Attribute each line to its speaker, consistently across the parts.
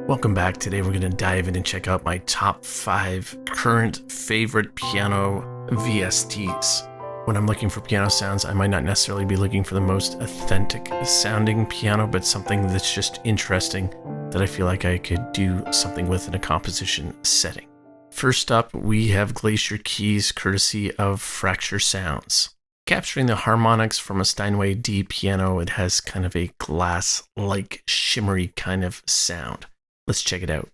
Speaker 1: Welcome back. Today we're going to dive in and check out my top 5 current favorite piano VSTs. When I'm looking for piano sounds, I might not necessarily be looking for the most authentic sounding piano, but something that's just interesting that I feel like I could do something with in a composition setting. First up, we have Glacier keys courtesy of Fracture Sounds. Capturing the harmonics from a Steinway D piano, it has kind of a glass-like shimmery kind of sound. Let's check it out.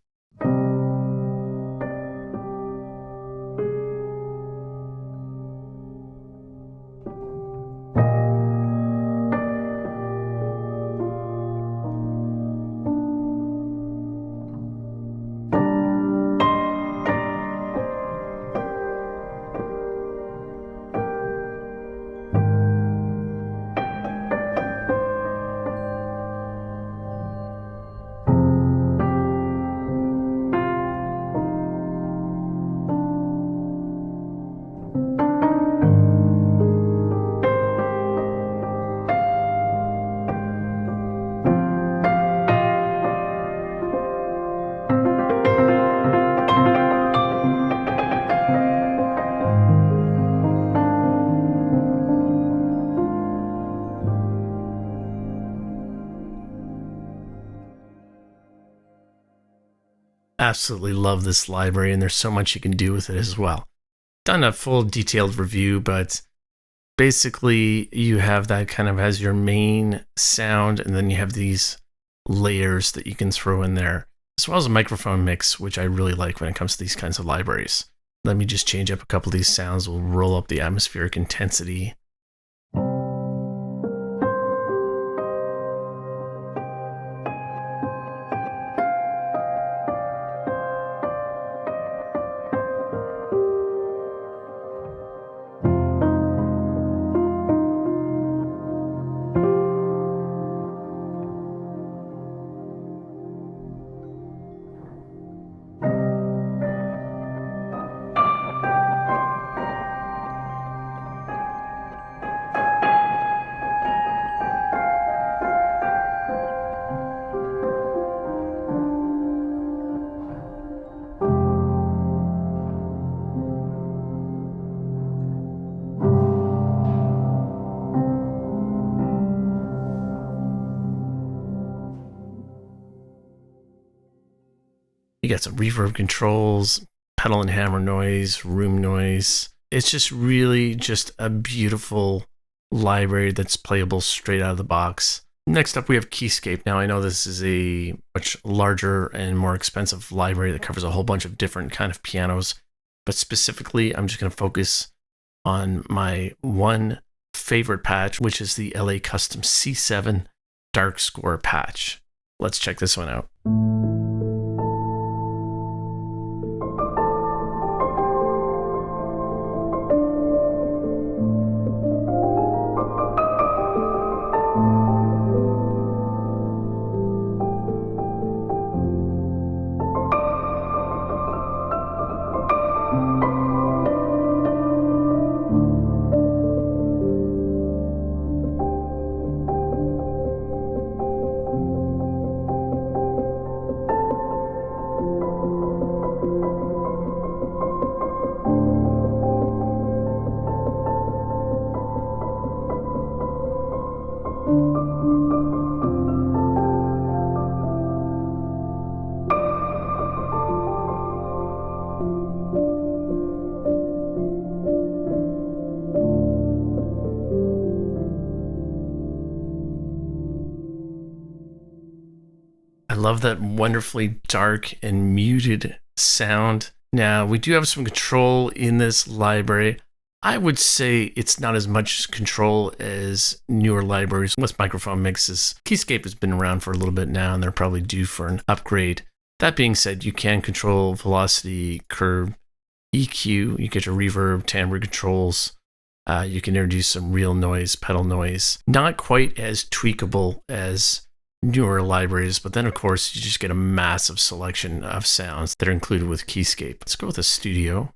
Speaker 1: Absolutely love this library, and there's so much you can do with it as well. Done a full detailed review, but basically you have that kind of as your main sound, and then you have these layers that you can throw in there, as well as a microphone mix, which I really like when it comes to these kinds of libraries. Let me just change up a couple of these sounds. We'll roll up the atmospheric intensity. You got some reverb controls, pedal and hammer noise, room noise. It's just really just a beautiful library that's playable straight out of the box. Next up, we have Keyscape. Now, I know this is a much larger and more expensive library that covers a whole bunch of different kind of pianos, but specifically, I'm just going to focus on my one favorite patch, which is the LA Custom C7 Dark Score patch. Let's check this one out. I love that wonderfully dark and muted sound. Now, we do have some control in this library. I would say it's not as much control as newer libraries with microphone mixes. Keyscape has been around for a little bit now, and they're probably due for an upgrade. That being said, you can control velocity, curve, EQ. You get your reverb, timbre controls. You can introduce some real noise, pedal noise. Not quite as tweakable as newer libraries, but then of course you just get a massive selection of sounds that are included with Keyscape. Let's go with a studio.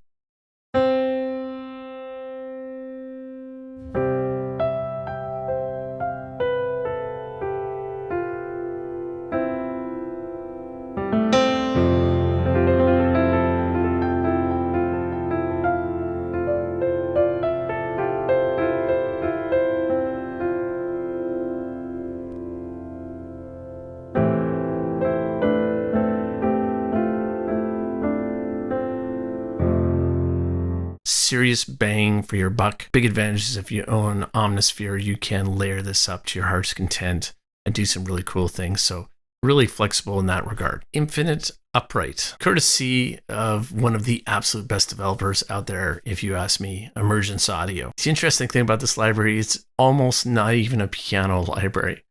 Speaker 1: serious bang for your buck. Big advantage is if you own Omnisphere, you can layer this up to your heart's content and do some really cool things. So really flexible in that regard. Infinite Upright, courtesy of one of the absolute best developers out there, if you ask me, Emergence Audio. The interesting thing about this library is it's almost not even a piano library.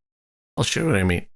Speaker 1: I'll show you what I mean.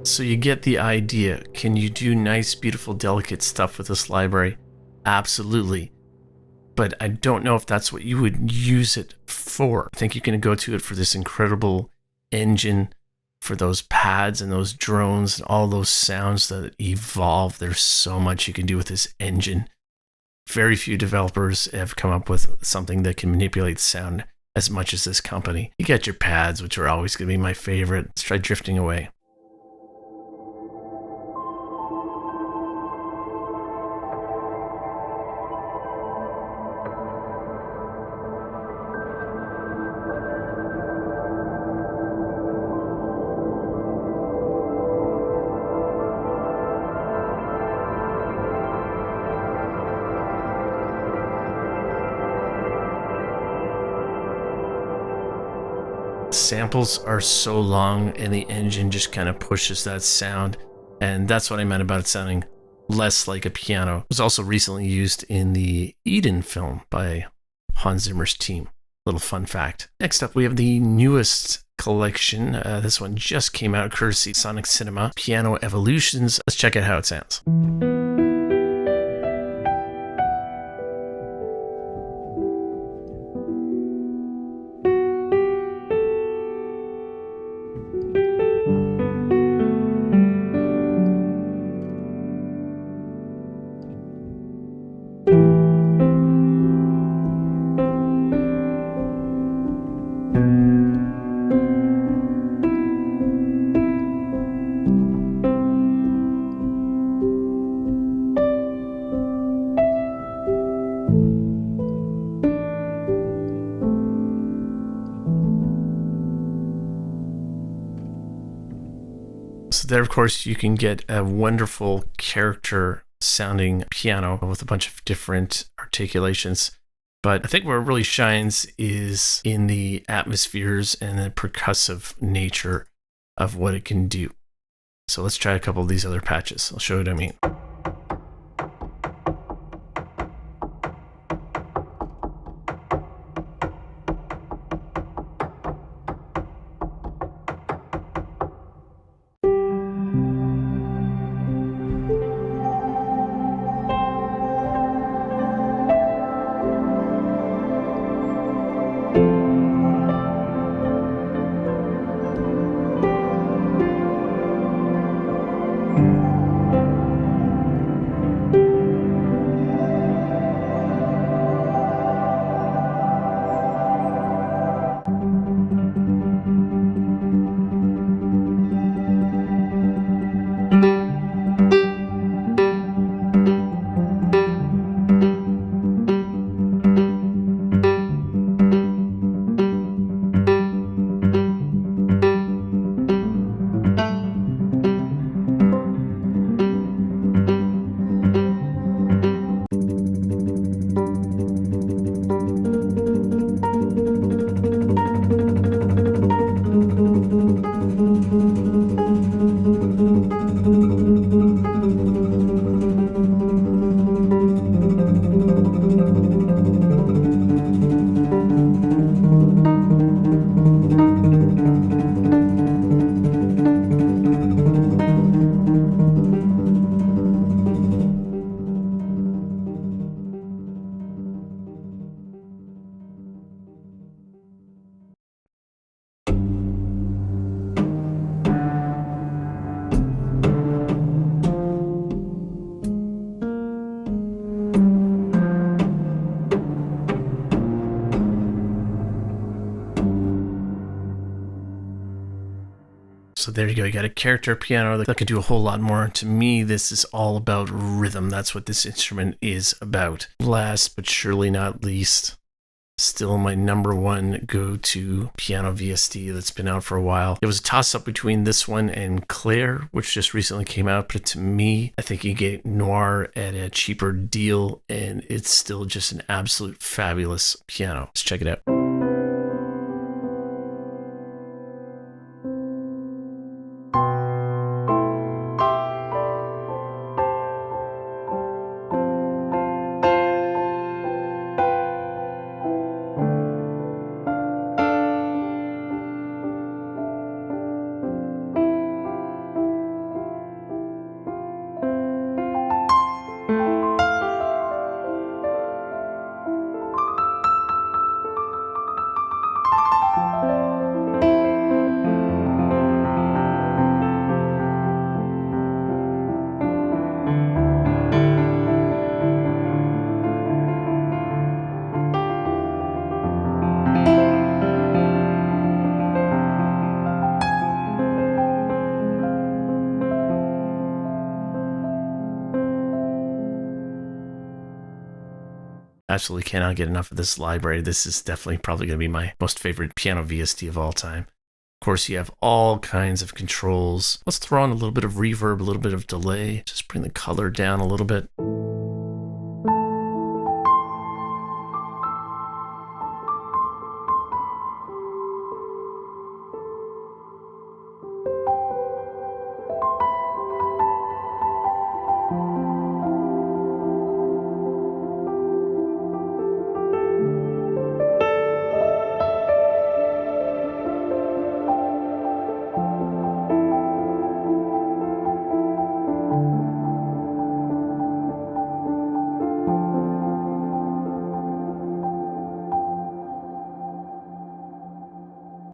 Speaker 1: So you get the idea. Can you do nice, beautiful, delicate stuff with this library? Absolutely. But I don't know if that's what you would use it for. I think you're going to go to it for this incredible engine, for those pads and those drones and all those sounds that evolve. There's so much you can do with this engine. Very few developers have come up with something that can manipulate sound as much as this company. You get your pads, which are always going to be my favorite. Let's try Drifting Away. Samples are so long and the engine just kind of pushes that sound, and that's what I meant about it sounding less like a piano. It was also recently used in the Eden film by Hans Zimmer's team. Little fun fact. Next up, we have the newest collection. This one just came out courtesy Sonic Cinema, Piano Evolutions. Let's check out how it sounds. So there, of course, you can get a wonderful character sounding piano with a bunch of different articulations. But I think where it really shines is in the atmospheres and the percussive nature of what it can do. So let's try a couple of these other patches. I'll show you what I mean. there you go. You got a character piano that can do a whole lot more. To me, this is all about rhythm. That's what this instrument is about. Last but surely not least, still my number one go-to Piano VST that's been out for a while. It was a toss-up between this one and Claire, which just recently came out, but to me, I think you get Noir at a cheaper deal, and it's still just an absolute fabulous piano. Let's check it out. Absolutely cannot get enough of this library. This is definitely probably going to be my most favorite Piano VST of all time. Of course, you have all kinds of controls. Let's throw on a little bit of reverb, a little bit of delay. Just bring the color down a little bit.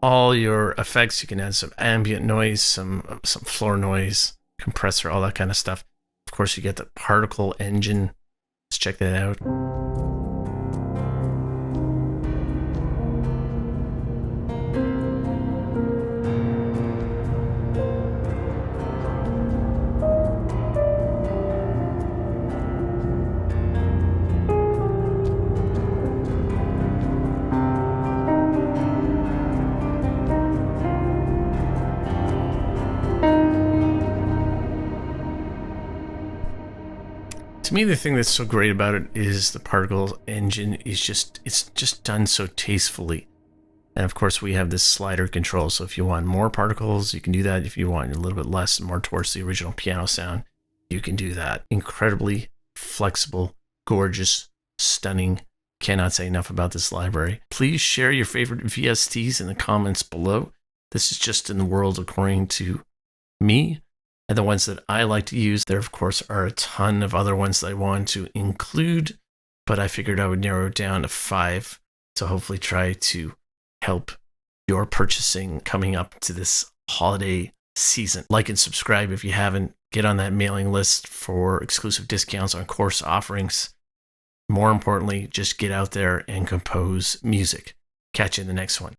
Speaker 1: All your effects, you can add some ambient noise, some floor noise, compressor, all that kind of stuff. Of course, you get the particle engine. Let's check that out. To me, the thing that's so great about it is the particle engine is it's just done so tastefully. And of course, we have this slider control. So if you want more particles, you can do that. If you want a little bit less, more towards the original piano sound, you can do that. Incredibly flexible, gorgeous, stunning. Cannot say enough about this library. Please share your favorite VSTs in the comments below. This is just in the world according to me. And the ones that I like to use, there of course are a ton of other ones that I want to include, but I figured I would narrow it down to 5 to hopefully try to help your purchasing coming up to this holiday season. Like and subscribe if you haven't. Get on that mailing list for exclusive discounts on course offerings. More importantly, just get out there and compose music. Catch you in the next one.